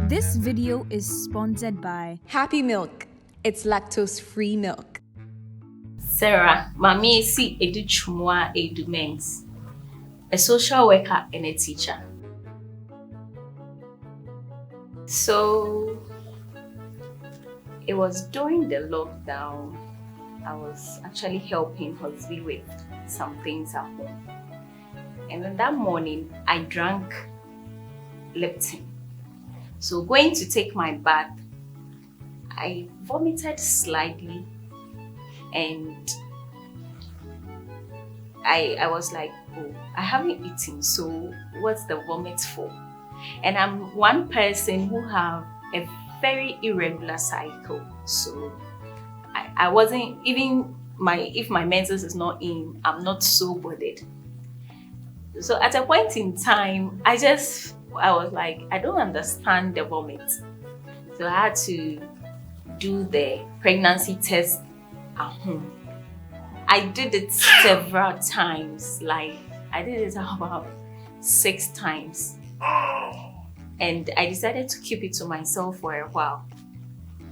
This video is sponsored by Happy Milk. It's lactose-free milk. Sarah, Mami si Edu Chumwa Edu Mengs, a social worker and a teacher. So it was during the lockdown. I was actually helping Hosby with some things at home. And then that morning, I drank Lipton. So going to take my bath, I vomited slightly and I was like, oh, I haven't eaten, so what's the vomit for? And I'm one person who have a very irregular cycle. So I wasn't, even if my menses is not in, I'm not so bothered. So at a point in time, I was like, I don't understand the vomit. So I had to do the pregnancy test at home. I did it several times, like I did it about 6 times. And I decided to keep it to myself for a while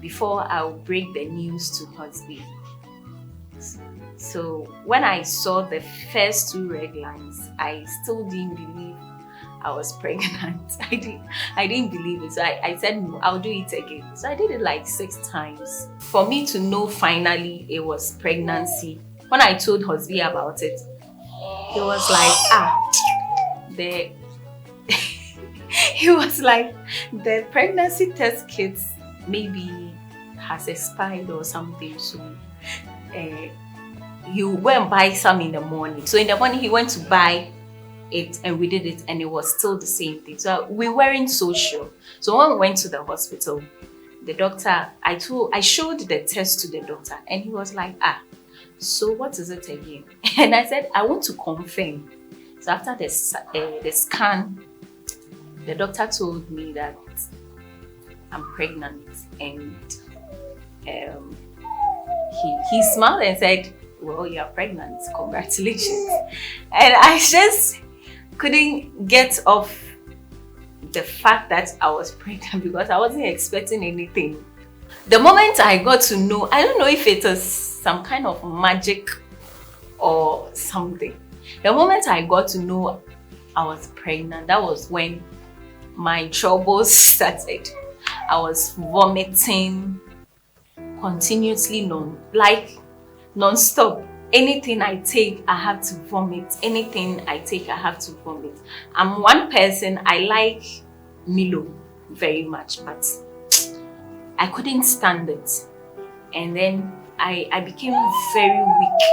before I would break the news to Hosby. So when I saw the first 2 red lines, I still didn't believe I was pregnant. I didn't believe it. So I said, no, I'll do it again. So I did it like 6 times. For me to know finally it was pregnancy, when I told Hosby about it, he was like, he was like, the pregnancy test kit maybe has expired or something. So you go and buy some in the morning. So in the morning he went to buy it and we did it and it was still the same thing. So we weren't so sure. So when we went to the hospital, the doctor, I showed the test to the doctor and he was like, so what is it again? And I said, I want to confirm. So after the scan, the doctor told me that I'm pregnant and he smiled and said, well, you're pregnant, congratulations. And I just couldn't get off the fact that I was pregnant because I wasn't expecting anything. The moment I got to know, I don't know if it was some kind of magic or something. The moment I got to know I was pregnant, that was when my troubles started. I was vomiting continuously, non-stop. Anything I take, I have to vomit. Anything I take, I have to vomit. I'm one person, I like Milo very much, but I couldn't stand it. And then I became very weak.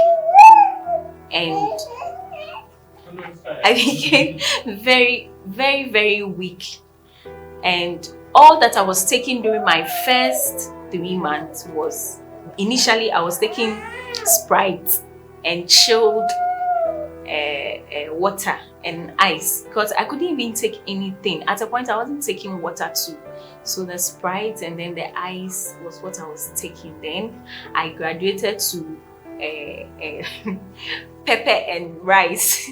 And I became very, very, very weak. And all that I was taking during my first 3 months was, initially I was taking Sprite and chilled water and ice because I couldn't even take anything. At a point I wasn't taking water too. So the Sprite and then the ice was what I was taking. Then I graduated to pepper and rice.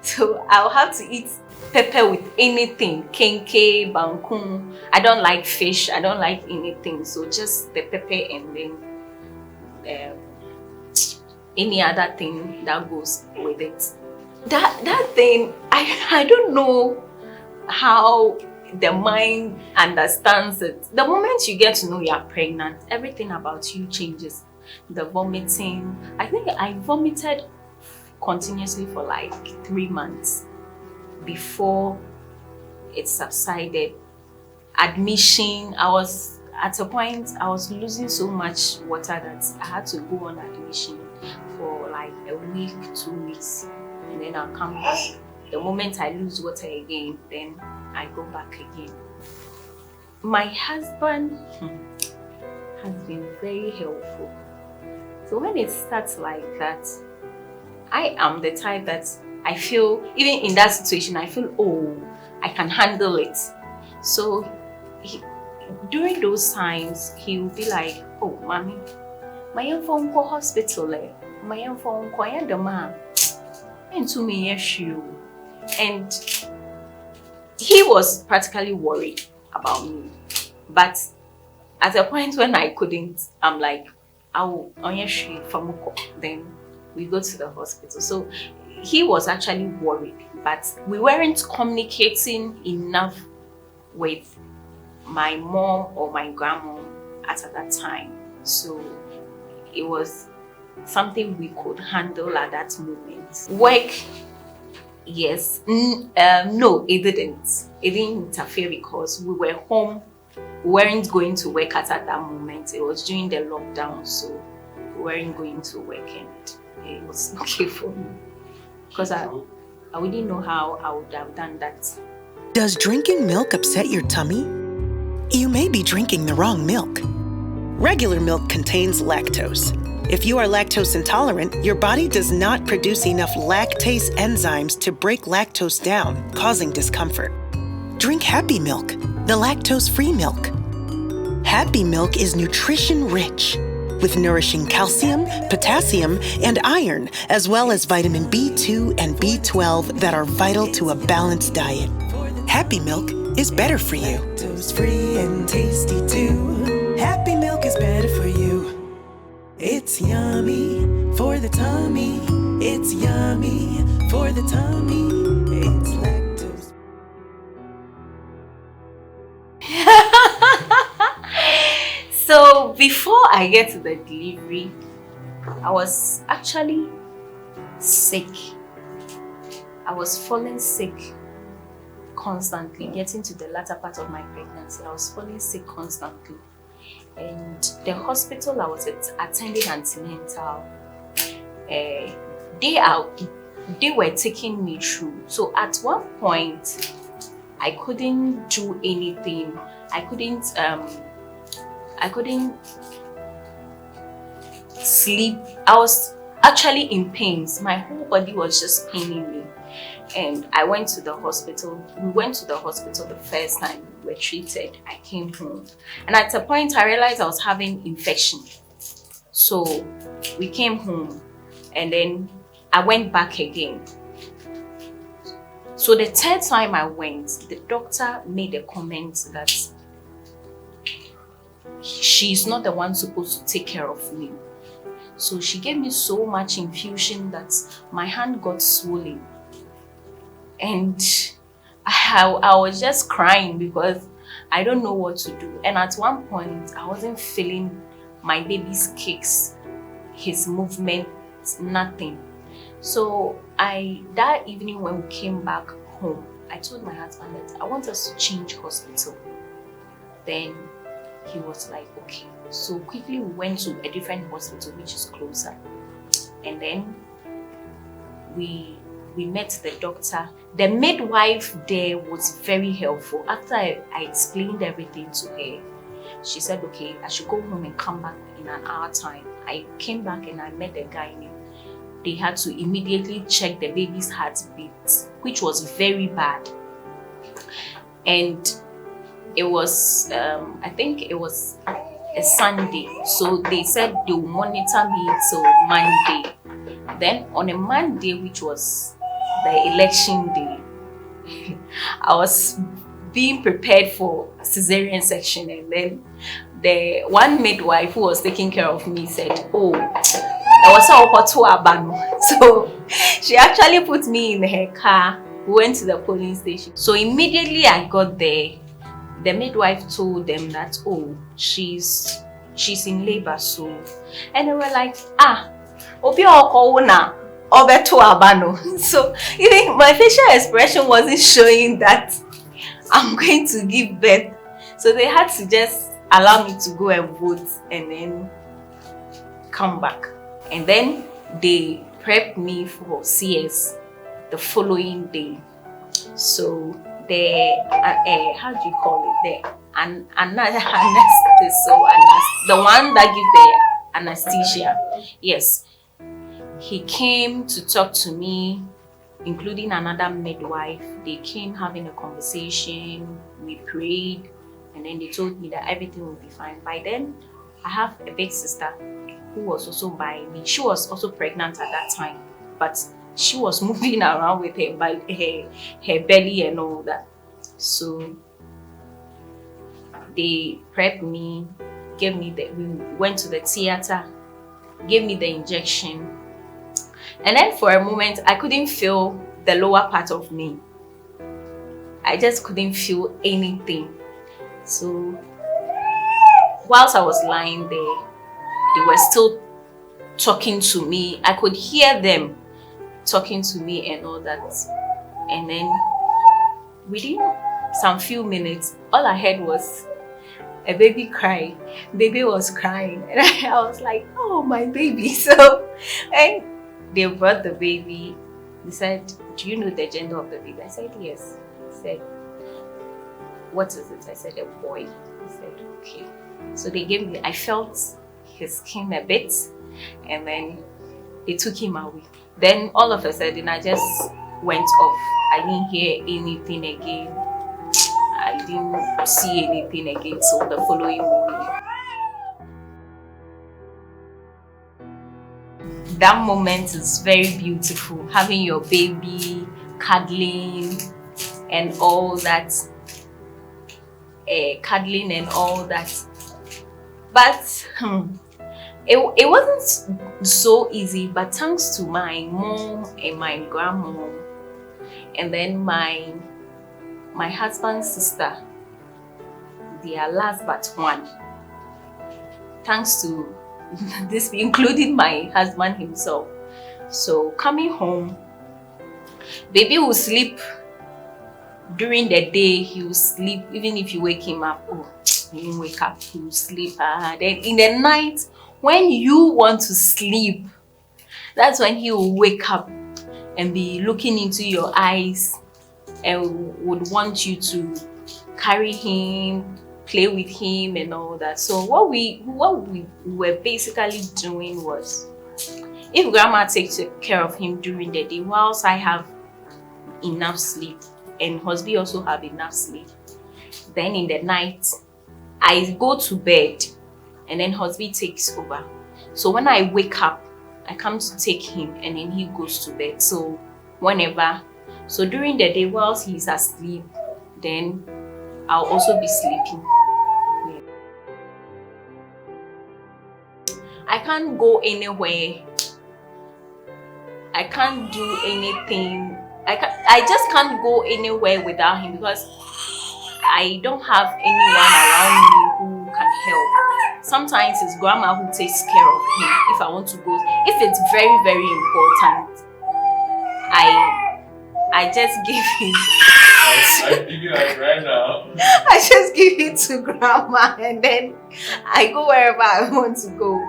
So I'll have to eat pepper with anything, kenke, bangkun. I don't like fish, I don't like anything. So just the pepper and then any other thing that goes with it. That thing, I don't know how the mind understands it. The moment you get to know you're pregnant, everything about you changes. The vomiting, I think I vomited continuously for like 3 months before it subsided. Admission, at a point I was losing so much water that I had to go on admission for like a week, 2 weeks, and then I'll come back. The moment I lose water again, then I go back again. My husband has been very helpful. So when it starts like that, I am the type that I feel, even in that situation, I feel, oh, I can handle it. So during those times, he will be like, oh, mommy, my young phone call hospital, my young phone call the man, and to me, issue. And he was practically worried about me. But at a point when I couldn't, I'm like, I'll then we go to the hospital. So he was actually worried, but we weren't communicating enough with my mom or my grandma at that time. So it was something we could handle at that moment. Work, yes. No, it didn't. It didn't interfere because we were home. We weren't going to work at that moment. It was during the lockdown, so we weren't going to work, and it was okay for me because I wouldn't know how I would have done that. Does drinking milk upset your tummy? You may be drinking the wrong milk. Regular milk contains lactose. If you are lactose intolerant, your body does not produce enough lactase enzymes to break lactose down, causing discomfort. Drink Happy Milk, the lactose-free milk. Happy Milk is nutrition-rich, with nourishing calcium, potassium, and iron, as well as vitamin B2 and B12 that are vital to a balanced diet. Happy Milk is better for you. Lactose-free and tasty too. Happy Milk is better for you. It's yummy for the tummy. It's yummy for the tummy. It's lactose. So before I get to the delivery, I was actually sick. I was falling sick constantly. Getting to the latter part of my pregnancy, I was falling sick constantly. And the hospital I was attending antenatal, they were taking me through. So at one point, I couldn't do anything. I couldn't sleep. I was actually in pains. My whole body was just paining me. And I went to the hospital. We went to the hospital the first time we were treated. I came home. And at a point, I realized I was having infection. So we came home and then I went back again. So the third time I went, the doctor made a comment that she's not the one supposed to take care of me. So she gave me so much infusion that my hand got swollen. And I was just crying because I don't know what to do. And at one point, I wasn't feeling my baby's kicks, his movement, nothing. So that evening when we came back home, I told my husband that I want us to change hospital. Then he was like, okay. So quickly we went to a different hospital which is closer. And then we met the doctor. The midwife there was very helpful. After I explained everything to her, she said, okay, I should go home and come back in an hour time. I came back and I met the gynae. They had to immediately check the baby's heartbeat, which was very bad. And it was, I think it was a Sunday. So they said they will monitor me till Monday. Then on a Monday, which was the election day, I was being prepared for cesarean section, and then the one midwife who was taking care of me said, oh, there was a abano. So she actually put me in her car. We went to the polling station. So immediately I got there, the midwife told them that, oh, she's in labor. So, and they were like, obi okowuna obeto abano. So even my facial expression wasn't showing that I'm going to give birth. So they had to just allow me to go and vote and then come back. And then they prepped me for CS the following day. So the how do you call it? The one that gives the anesthesia. Yes. He came to talk to me, including another midwife. They came having a conversation. We prayed, and then they told me that everything will be fine. By then, I have a big sister who was also by me. She was also pregnant at that time, but she was moving around with her belly and all that. So They prepped me, we went to the theater, gave me the injection. And then for a moment, I couldn't feel the lower part of me. I just couldn't feel anything. So whilst I was lying there, they were still talking to me. I could hear them talking to me and all that. And then within some few minutes, all I heard was a baby cry. Baby was crying. And I was like, oh, my baby. So, and they brought the baby. They said, do you know the gender of the baby? I said, yes. He said, what is it? I said, a boy. He said, okay. So they gave me, I felt his skin a bit, and then they took him away. Then all of a sudden, I just went off. I didn't hear anything again. I didn't see anything again. So the following morning, that moment is very beautiful. Having your baby, cuddling, and all that. Cuddling and all that. But it wasn't so easy. But thanks to my mom and my grandma, and then my husband's sister, they are last but one. Thanks to this, including my husband himself. So coming home, baby will sleep. During the day, he will sleep. Even if you wake him up, he won't wake up, he will sleep. Then in the night, when you want to sleep, that's when he will wake up and be looking into your eyes and would want you to carry him, play with him and all that. So what we were basically doing was, if grandma takes care of him during the day, whilst I have enough sleep and husband also have enough sleep, then in the night I go to bed and then husband takes over. So when I wake up, I come to take him and then he goes to bed. So whenever, so during the day whilst he's asleep, then I'll also be sleeping. Yeah. I can't go anywhere. I can't do anything. I just can't go anywhere without him because I don't have anyone around me who can help. Sometimes it's grandma who takes care of him if I want to go. If it's very, very important, I just give him. I figure out right now. I just give it to grandma and then I go wherever I want to go.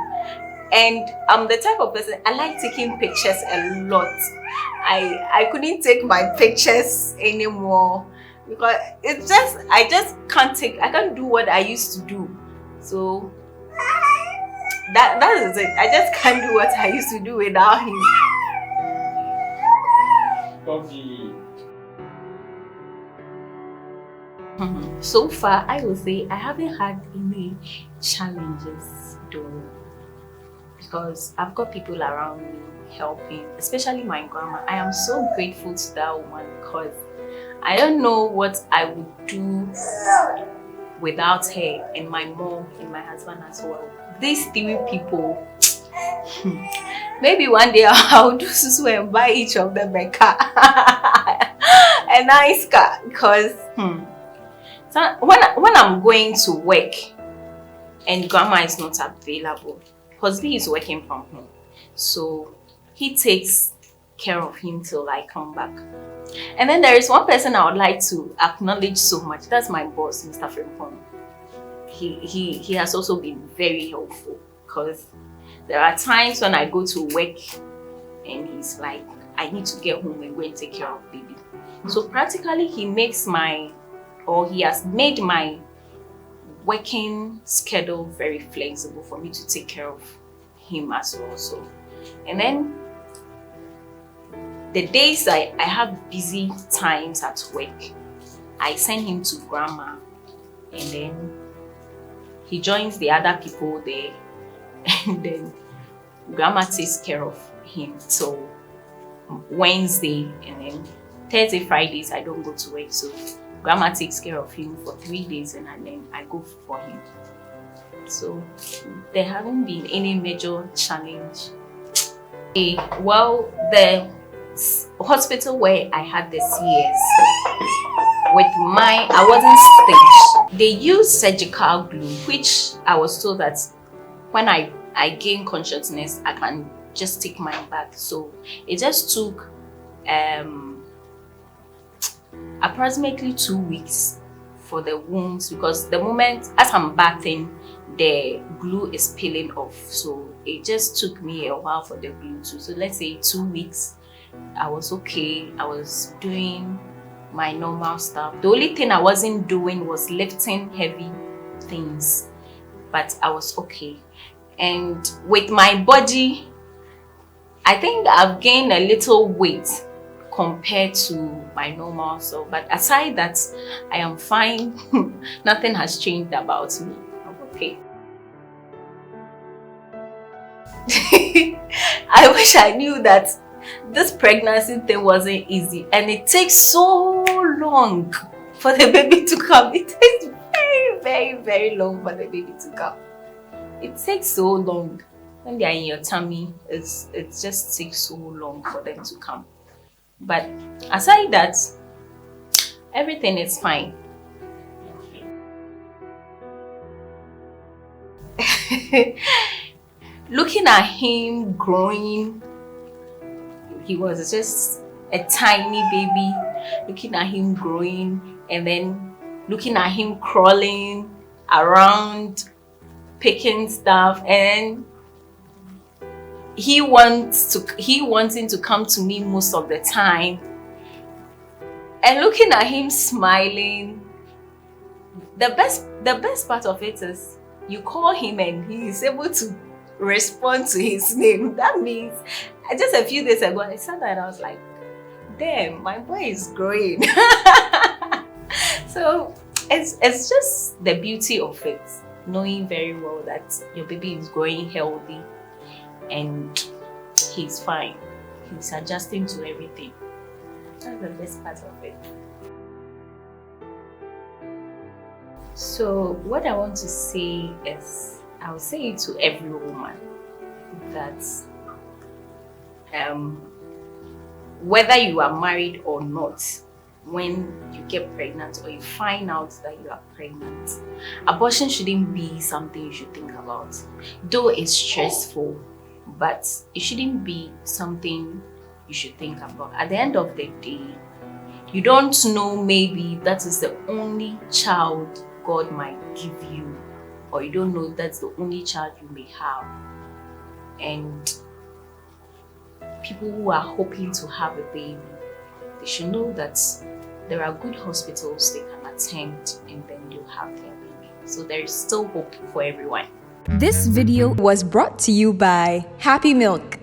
And I'm the type of person, I like taking pictures a lot. I couldn't take my pictures anymore because I can't do what I used to do. So that is it. I just can't do what I used to do without him. Coffee. So far, I would say I haven't had any challenges though, because I've got people around me helping, especially my grandma. I am so grateful to that woman because I don't know what I would do without her, and my mom and my husband as well. These three people, maybe one day I'll do so and buy each of them a car, a nice car, because so when I'm going to work and grandma is not available, husband is working from home, so he takes care of him till I come back. And then there is one person I would like to acknowledge so much. That's my boss, Mr. Frimpong. He has also been very helpful because there are times when I go to work and he's like, I need to get home and go and take care of baby. So practically he has made my working schedule very flexible for me to take care of him as well. So, and then the days I have busy times at work, I send him to grandma and then he joins the other people there and then grandma takes care of him till Wednesday, and then Thursday, Fridays I don't go to work, so grandma takes care of him for 3 days and then I go for him. So there haven't been any major challenge. Well, the hospital where I had the CS, I wasn't stitched. They used surgical glue, which I was told that when I gain consciousness, I can just take mine back. So it just took approximately 2 weeks for the wounds, because the moment as I'm bathing, the glue is peeling off. So it just took me a while for the glue to. So let's say 2 weeks, I was okay. I was doing my normal stuff. The only thing I wasn't doing was lifting heavy things, but I was okay. And with my body, I think I've gained a little weight compared to my normal self. But aside that, I am fine. Nothing has changed about me. I'm okay. I wish I knew that this pregnancy thing wasn't easy, and it takes so long for the baby to come. It takes very, very, very long for the baby to come. It takes so long. When they are in your tummy, it just takes so long for them to come. But aside that, everything is fine. Looking at him growing, he was just a tiny baby. Looking at him growing, and then looking at him crawling around, picking stuff, and he wanting to come to me most of the time, and looking at him smiling. The best part of it is you call him and he is able to respond to his name. That means just a few days ago I said that, I was like, damn, my boy is growing. So it's just the beauty of it, knowing very well that your baby is growing healthy and he's fine. He's adjusting to everything. That's the best part of it. So what I want to say is, I'll say it to every woman that whether you are married or not, when you get pregnant or you find out that you are pregnant, abortion shouldn't be something you should think about. Though it's stressful, but it shouldn't be something you should think about. At the end of the day, you don't know, maybe that is the only child God might give you, or you don't know that's the only child you may have. And people who are hoping to have a baby, they should know that there are good hospitals they can attend, and then they'll have their baby. So there is still hope for everyone. This video Was brought to you by Happy Milk.